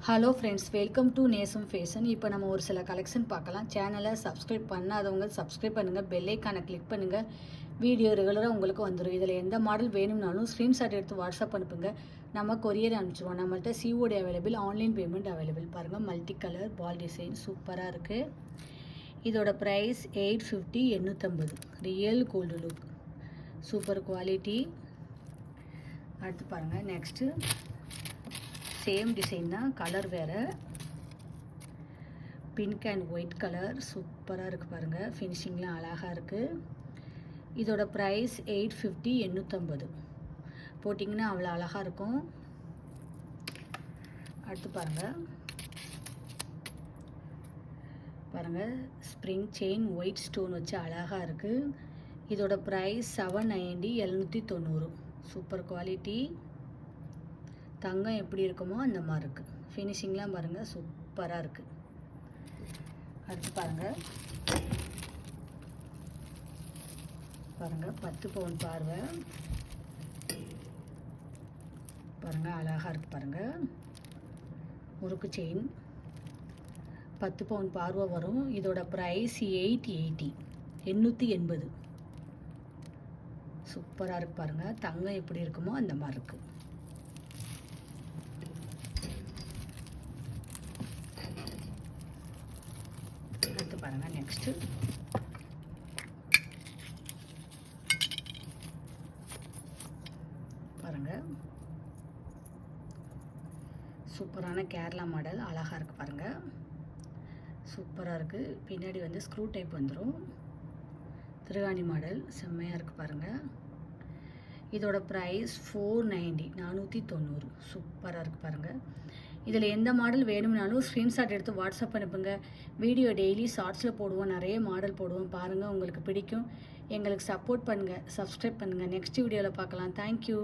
Hello friends, welcome to நேசம் fashion. இப்போ நம்ம ஒரு சில கலெக்ஷன் பார்க்கலாம். சேனலை சப்ஸ்கிரைப் பண்ணாதவங்க சப்ஸ்கிரைப் பண்ணுங்கள், பெல் ஐக்கானை கிளிக் பண்ணுங்கள். வீடியோ ரெகுலராக உங்களுக்கு வந்துடும். இதில் எந்த மாடல் வேணும்னாலும் ஸ்க்ரீன்ஷாட் எடுத்து வாட்ஸ்அப் அனுப்புங்க, நம்ம கொரியர் அனுப்பிச்சிடுவோம். நம்மள்ட்ட COD available, online payment available. பாருங்கள், மல்டி கலர் பால் டிசைன் சூப்பராக இருக்குது. இதோட price 850, 850. Real gold look, super quality. அடுத்து பாருங்கள், நெக்ஸ்ட்டு சேம் டிசைன் தான், கலர் வேறு. பிங்க் அண்ட் ஒயிட் கலர் சூப்பராக இருக்குது பாருங்கள். ஃபினிஷிங்லாம் அழகாக இருக்குது. இதோட ப்ரைஸ் 850, 850. போட்டிங்கன்னா அவ்வளோ அழகாக இருக்கும். அடுத்து பாருங்கள் ஸ்ப்ரிங் செயின் ஒயிட் ஸ்டோன் வச்சு அழகாக இருக்குது. இதோட ப்ரைஸ் 790, 790. Super quality. தங்கம் எப்படி இருக்குமோ அந்த மாதிரி இருக்குது. ஃபினிஷிங்லாம் பாருங்கள், சூப்பராக இருக்குது. அடுத்து பாருங்கள் 10 பவுன் பார்வை பாருங்கள், அழகாக இருக்குது பாருங்கள். முறுக்கு செயின் 10 பவுன் பார்வை வரும். இதோட ப்ரைஸ் 880, 880. சூப்பராக இருக்குது பாருங்கள். தங்கம் எப்படி இருக்குமோ அந்த மாதிரி இருக்குது. அடுத்து பாருங்கள், நெக்ஸ்ட்டு பாருங்கள், சூப்பரான கேரளா மாடல் அழகாக இருக்குது பாருங்கள். சூப்பராக இருக்குது. பின்னாடி வந்து ஸ்க்ரூ டைப் வந்துடும். திருகாணி மாடல் செம்மையாக இருக்குது பாருங்கள். இதோட ப்ரைஸ் 490, 490. சூப்பராக இருக்குது பாருங்கள். இதில் எந்த மாடல் வேணும்னாலும் ஸ்க்ரீன்ஷாட் எடுத்து வாட்ஸ்அப் அனுப்புங்க. வீடியோ டெய்லி ஷார்ட்ஸில் போடுவோம், நிறைய மாடல் போடுவோம். பாருங்கள், உங்களுக்கு பிடிக்கும். எங்களுக்கு சப்போர்ட் பண்ணுங்கள், சப்ஸ்கிரைப் பண்ணுங்கள். நெக்ஸ்ட் வீடியோவில் பார்க்கலாம். தேங்க்யூ.